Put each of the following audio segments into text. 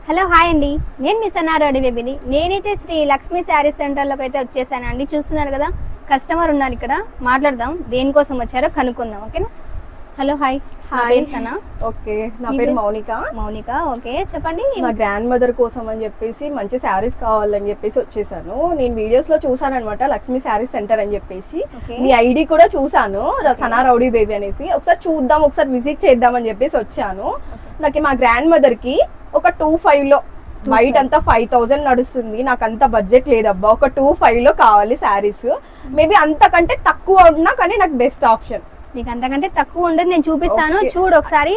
Hello hi అండి, నేను మీ సన్నారెడ్డి బేబీని. నేనైతే శ్రీ లక్ష్మీ శారీ సెంటర్లోకి అయితే వచ్చేసానండి. చూస్తున్నారు కదా, కస్టమర్ ఉన్నారు ఇక్కడ. మాట్లాడదాం, దేనికోసం వచ్చారో కనుక్కుందాం. ఓకేనా? హలో హాయ్, నా పేరు సనా. ఓకే, నా పేరు మౌనిక. మౌనిక, ఓకే చెప్పండి. మా గ్రాండ్ మదర్ కోసం అని చెప్పేసి మంచి శారీస్ కావాలని చెప్పేసి వచ్చేసాను. నేను వీడియోస్ లో చూసాను అనమాట, లక్ష్మీ శారీ సెంటర్ అని చెప్పేసి. మీ ఐడి కూడా చూసాను, సనా రౌడీ బేబీ అనేసి. ఒకసారి చూద్దాం, ఒకసారి విజిట్ చేద్దాం అని చెప్పేసి వచ్చాను. నాకు మా గ్రాండ్ మదర్ కి ఒక 2,500 లో, బయట అంతా 5,000 నడుస్తుంది. నాకు అంత బడ్జెట్ లేదబ్బా, ఒక 2,500 లో కావాలి శారీస్. మేబీ అంతకంటే తక్కువ ఉన్నా కానీ నాకు బెస్ట్ ఆప్షన్. నీకు అంతకంటే తక్కువ ఉండదు, నేను చూపిస్తాను. చూడు ఒకసారి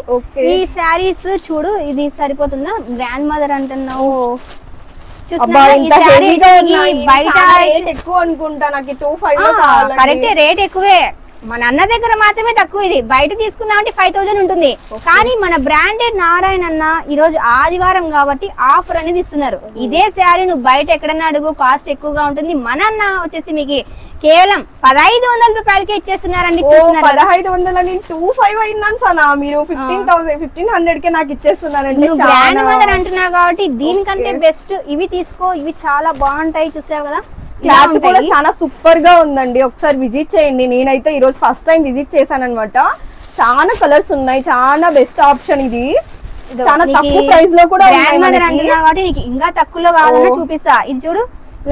ఈ శారీస్ చూడు, ఇది సరిపోతుందా? గ్రాండ్ మదర్ అంటున్నావు, బయట ఎక్కువ అనుకుంటా. నాకు 2,500 కరెక్టే, రేట్ ఎక్కువే. మన అన్న దగ్గర మాత్రమే తక్కువ. ఇది బయట తీసుకున్నామంటే 5,000 ఉంటుంది. కానీ మన బ్రాండెడ్ నారాయణ అన్న ఈ రోజు ఆదివారం కాబట్టి ఆఫర్ అనేది ఇస్తున్నారు. ఇదే శారీ నువ్వు బయట ఎక్కడన్నా అడుగు, కాస్ట్ ఎక్కువగా ఉంటుంది. మన అన్న వచ్చేసి మీకు కేవలం 1,500 రూపాయలకే ఇచ్చేస్తున్నారండి. 1,500 అని 2,500 అయినాను సనా, మీరు 1,500 కే నాకు ఇచ్చేస్తున్నారండి. గ్రాండ్ మదర్ అంటున్నావు కాబట్టి దీనికంటే బెస్ట్ ఇవి తీసుకో. ఇవి చాలా బాగుంటాయి, చూసావు కదా. క్లాత్ కూడా చాలా సూపర్ గా ఉందండి, ఒకసారి విజిట్ చేయండి. నేనైతే ఈ రోజు ఫస్ట్ టైం విజిట్ చేశాను అనమాట. చాలా కలర్స్ ఉన్నాయి, చాలా బెస్ట్ ఆప్షన్ ఇది. చాలా తక్కువ ప్రైస్ లో కూడా గ్రాండ్ మదర్ అంటున్నావు కాబట్టి నీకు ఇంకా తక్కువలో కావాలన్నా చూపిస్తా. ఇది చూడు,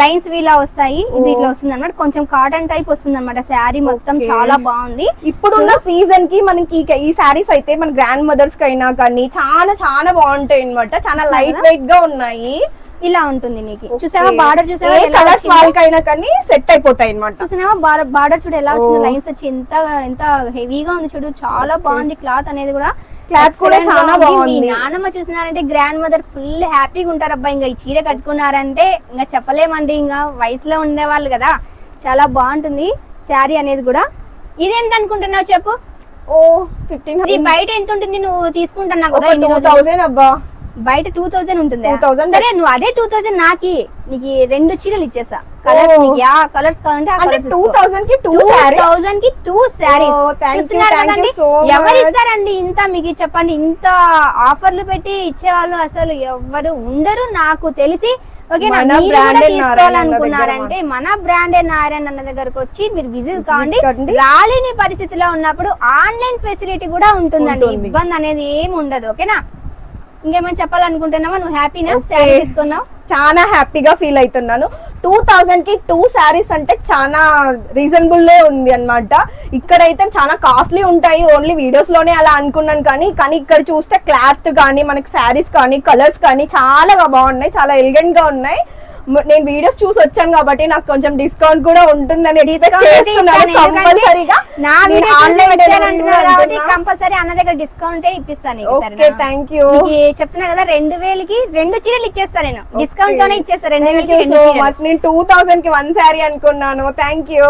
లైన్స్ వీలా వస్తాయి. ఇది ఇట్లా వస్తుంది అనమాట, కొంచెం కాటన్ టైప్ వస్తుంది అనమాట. శారీ మొత్తం చాలా బాగుంది. ఇప్పుడున్న సీజన్ కి మనకి ఈ శారీస్ అయితే మన గ్రాండ్ మదర్స్ కైనా కానీ చాలా చాలా బాగుంటాయి అనమాట. చాలా లైట్ వెయిట్ గా ఉన్నాయి. ఇలా ఉంటుంది నీకు. చూసావా బార్డర్, చూసావా కలర్స్ వాళ్ళకైనా కానీ సెట్ అయిపోతాయి అనమాట. చూసావా బార్డర్ చూడు ఎలా వచ్చింది, లైన్స్ వచ్చి ఎంత హెవీగా ఉంది చూడు. చాలా బాగుంది క్లాత్ అనేది కూడా. క్లాత్ కూడా చాలా బాగుంది. మీ నాన్నమ్మ చూసినారంటే గ్రాండ్ మదర్ ఫుల్ హ్యాపీగా ఉంటారు. అబ్బా ఇంకా ఈ చీర కట్టుకున్నారంటే ఇంకా చెప్పలేమండి, ఇంకా వయసులో ఉండేవాళ్ళు కదా. చాలా బాగుంటుంది శారీ అనేది కూడా. ఇదేంటి అనుకుంటున్నావు చెప్పు? 1500. బయట ఎంత ఉంటుంది నువ్వు తీసుకుంటున్నావు కదా? 2,000 అబ్బా. బయట 2,000 ఉంటుంది. సరే నువ్వు అదే 2,000 నాకి, నీకు 2 చీరలు ఇచ్చేసా. కలర్స్ నీకు యా కలర్స్ కావాలంటే ఆ కలర్స్. 2,000 కి 2 శారీస్ చూస్తున్నారు కదండి. ఎవరు ఇస్తారండి ఇంత? మీకు చెప్పండి, ఇంత ఆఫర్లు పెట్టి ఇచ్చేవాళ్ళు అసలు ఎవరు ఉండరు నాకు తెలిసి. ఓకేనా? మీరు కూడా తీసుకోవాలనుకున్నారంటే మన బ్రాండెడ్ నారాయణ అన్న దగ్గరకు వచ్చి మీరు విజిట్ కావండి. రాలేని పరిస్థితిలో ఉన్నప్పుడు ఆన్లైన్ ఫెసిలిటీ కూడా ఉంటుందండి, ఇబ్బంది అనేది ఏమి ఉండదు. ఓకేనా? ఇంకేమైనా చెప్పాలనుకుంటున్నావా? నువ్వు హ్యాపీనా శారీ తీసుకున్నావు? చాలా హ్యాపీగా ఫీల్ అవుతున్నాను. 2,000 కి 2 శారీస్ అంటే చాలా రీజనబుల్ లో ఉంది అనమాట. ఇక్కడైతే చాలా కాస్ట్లీ ఉంటాయి, ఓన్లీ వీడియోస్ లోనే అలా అనుకున్నాను. కానీ ఇక్కడ చూస్తే క్లాత్ కానీ మనకి శారీస్ కానీ కలర్స్ కానీ చాలా బాగున్నాయి, చాలా ఎలిగెంట్ గా ఉన్నాయి. నేను వీడియోస్ చూసి వచ్చాను కాబట్టి నాకు కొంచెం డిస్కౌంట్ కూడా ఉంటుందని కంపల్సరీ అన్న దగ్గర డిస్కౌంట్ ఇప్పిస్తాను. చెప్తున్నా కదా, 2,000కి 2 చీరలు ఇచ్చేస్తాను నేను. డిస్కౌంట్ తోనే ఇచ్చేస్తాను. 2,000కి 2 చీరలు. నేను 2,000 కి 1 శారీ అనుకున్నాను. Thank you.